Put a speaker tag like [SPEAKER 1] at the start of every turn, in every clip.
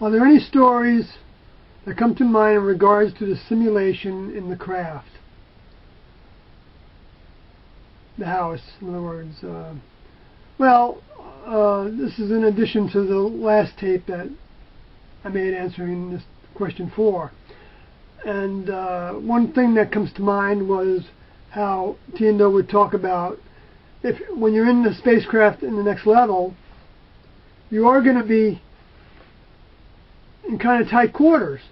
[SPEAKER 1] Are there any stories that come to mind in regards to the simulation in the craft? The house, in other words. This is in addition to the last tape that I made answering this question 4. And one thing that comes to mind was how Tiendo would talk about when you're in the spacecraft in the next level, you are going to be in kind of tight quarters.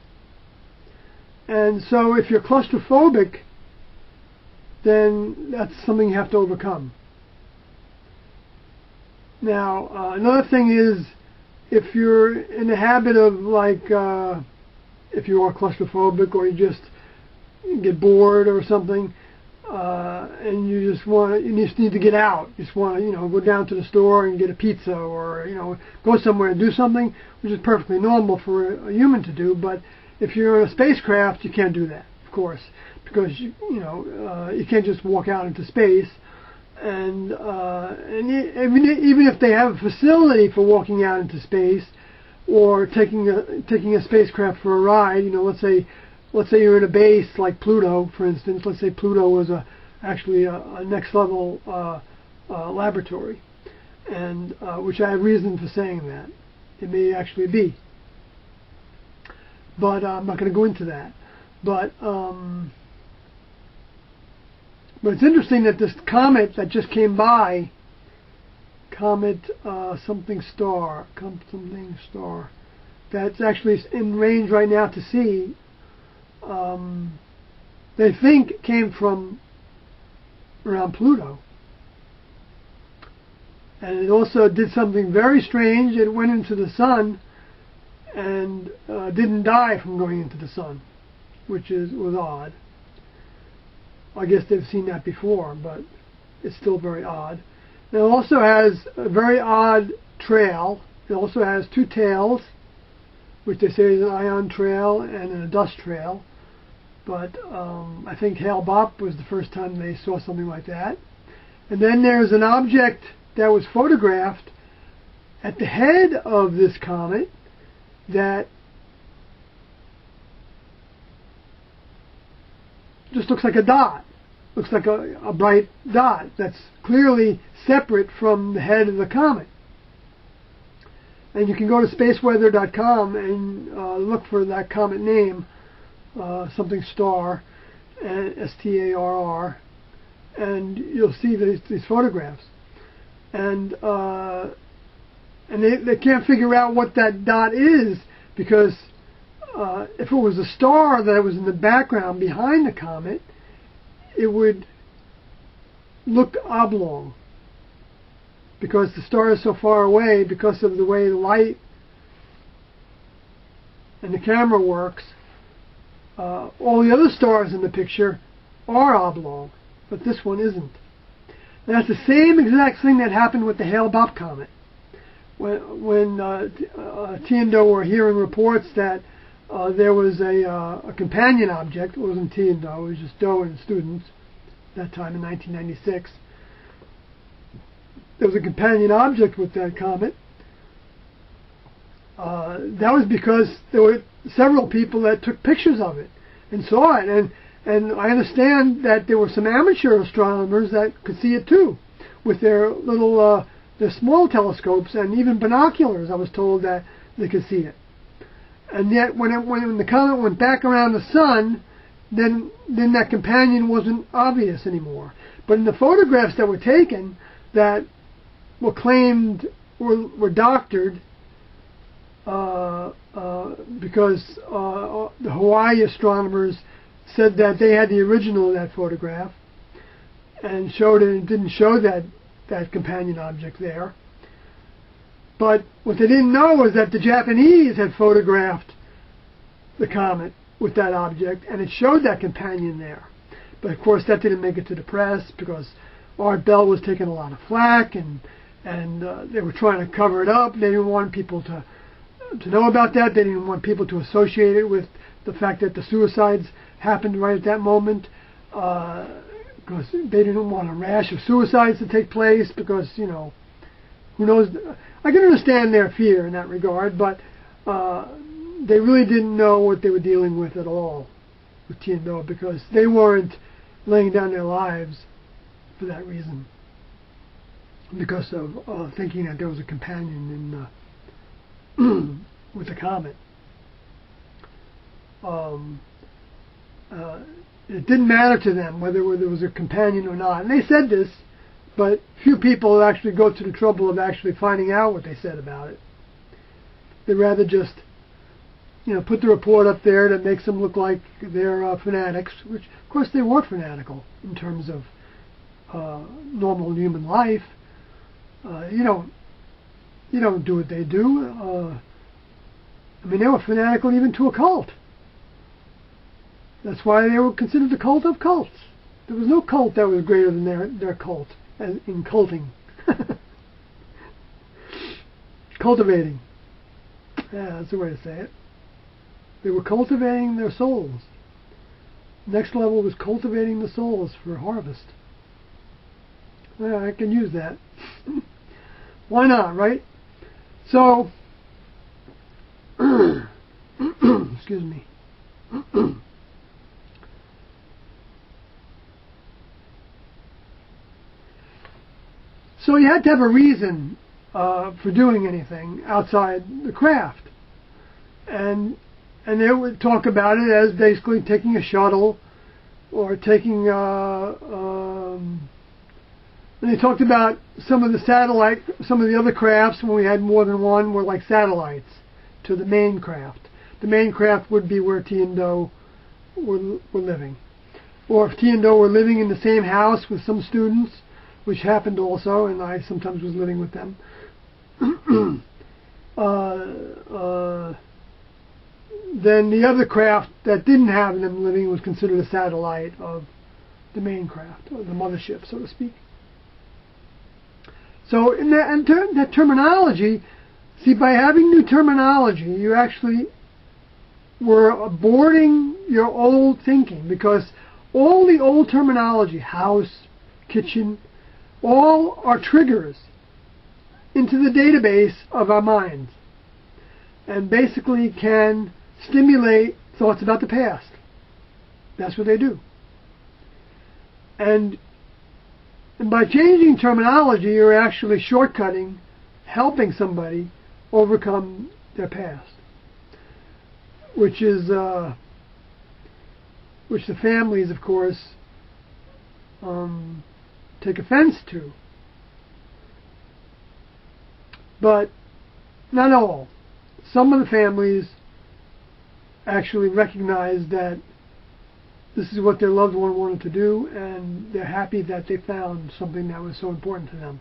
[SPEAKER 1] And so if you're claustrophobic, then that's something you have to overcome. Now, another thing is, if you're in the habit of, like, if you are claustrophobic or you just get bored or something, and you just need to get out. You just want to, go down to the store and get a pizza, or, go somewhere and do something, which is perfectly normal for a human to do. But if you're in a spacecraft, you can't do that, of course, because you can't just walk out into space. And even if they have a facility for walking out into space, or taking a spacecraft for a ride, let's say you're in a base like Pluto, for instance. Let's say Pluto was actually a next level laboratory, and which I have reason for saying that. It may actually be, but I'm not going to go into that. But it's interesting that this comet that just came by, comet something star, that's actually in range right now to see. They think came from around Pluto. And it also did something very strange. It went into the sun and didn't die from going into the sun, which was odd. I guess they've seen that before, but it's still very odd. And it also has a very odd trail. It also has 2 tails, which they say is an ion trail and a dust trail. But I think Hale Bopp was the first time they saw something like that. And then there's an object that was photographed at the head of this comet that just looks like a dot. Looks like a bright dot that's clearly separate from the head of the comet. And you can go to spaceweather.com and look for that comet name, something star, S-T-A-R-R, and you'll see these photographs. And they can't figure out what that dot is, because if it was a star that was in the background behind the comet, it would look oblong, because the star is so far away, because of the way the light and the camera works. All the other stars in the picture are oblong, but this one isn't. And that's the same exact thing that happened with the Hale Bopp comet. When Tiendo were hearing reports that there was a companion object. It wasn't Tiendo, it was just Doe and students at that time in 1996. There was a companion object with that comet. That was because there were several people that took pictures of it and saw it, and I understand that there were some amateur astronomers that could see it too, with their little their small telescopes and even binoculars. I was told that they could see it. And yet, when the comet went back around the sun, then that companion wasn't obvious anymore. But in the photographs that were taken, that were claimed were doctored, because the Hawaii astronomers said that they had the original of that photograph, and showed it didn't show that companion object there. But what they didn't know was that the Japanese had photographed the comet with that object, and it showed that companion there. But of course that didn't make it to the press, because Art Bell was taking a lot of flack, and they were trying to cover it up. They didn't want people to know about that. They didn't want people to associate it with the fact that the suicides happened right at that moment, because they didn't want a rash of suicides to take place, because, who knows. I can understand their fear in that regard, but they really didn't know what they were dealing with at all with Tian-Do, because they weren't laying down their lives for that reason, because of thinking that there was a companion in with the comet. It didn't matter to them whether there was a companion or not, and they said this, but few people actually go to the trouble of actually finding out what they said about it. They'd rather just, put the report up there that makes them look like they're fanatics, which, of course, they weren't fanatical in terms of normal human life. You don't do what they do. They were fanatical even to a cult. That's why they were considered the cult of cults. There was no cult that was greater than their cult in culting. Cultivating. Yeah, that's the way to say it. They were cultivating their souls. Next level was cultivating the souls for harvest. Well, I can use that. Why not, right? So, excuse me. So you had to have a reason for doing anything outside the craft. And they would talk about it as basically taking a shuttle or taking and they talked about some of the other crafts when we had more than one were like satellites to the main craft. The main craft would be where Tian-Do were living. Or if Tian-Do were living in the same house with some students, which happened also, and I sometimes was living with them, then the other craft that didn't have them living was considered a satellite of the main craft, or the mothership, so to speak. So in that terminology, see, by having new terminology, you actually were aborting your old thinking, because all the old terminology, house, kitchen, all are triggers into the database of our minds, and basically can stimulate thoughts about the past. That's what they do. And by changing terminology, you're actually shortcutting, helping somebody overcome their past, which the families, of course, take offense to. But not all. Some of the families actually recognize that this is what their loved one wanted to do, and they're happy that they found something that was so important to them.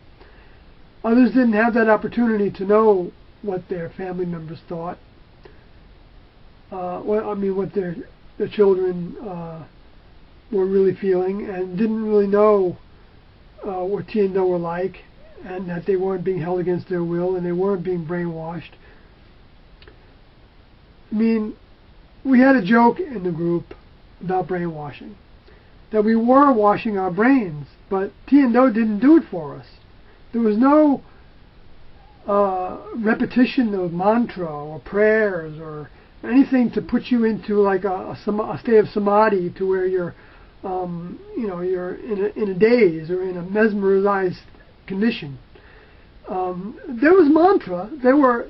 [SPEAKER 1] Others didn't have that opportunity to know what their family members thought. What their children were really feeling, and didn't really know what Tian-Do were like, and that they weren't being held against their will, and they weren't being brainwashed. We had a joke in the group about brainwashing, that we were washing our brains, but Tian-Do didn't do it for us. There was no repetition of mantra or prayers or anything to put you into like a state of samadhi, to where you're you're in a daze or in a mesmerized condition. There was mantra. There were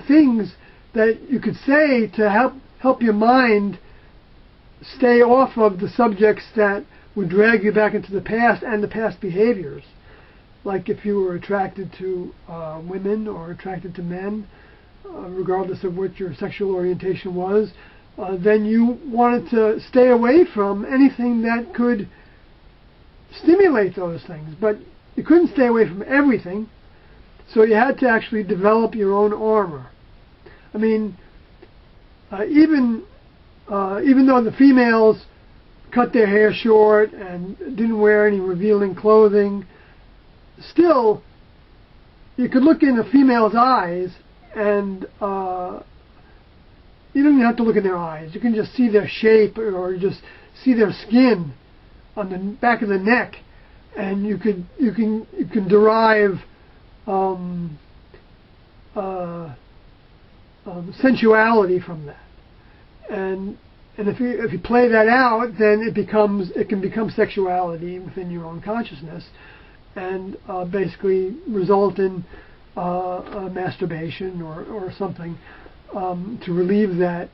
[SPEAKER 1] things that you could say to help your mind stay off of the subjects that would drag you back into the past and the past behaviors. Like if you were attracted to women or attracted to men, regardless of what your sexual orientation was, then you wanted to stay away from anything that could stimulate those things. But you couldn't stay away from everything, so you had to actually develop your own armor. Even though the females cut their hair short and didn't wear any revealing clothing, still, you could look in a female's eyes, and you don't even have to look in their eyes. You can just see their shape, or just see their skin on the back of the neck, and you can derive sensuality from that, and if you play that out, then it can become sexuality within your own consciousness, and basically result in masturbation or something to relieve that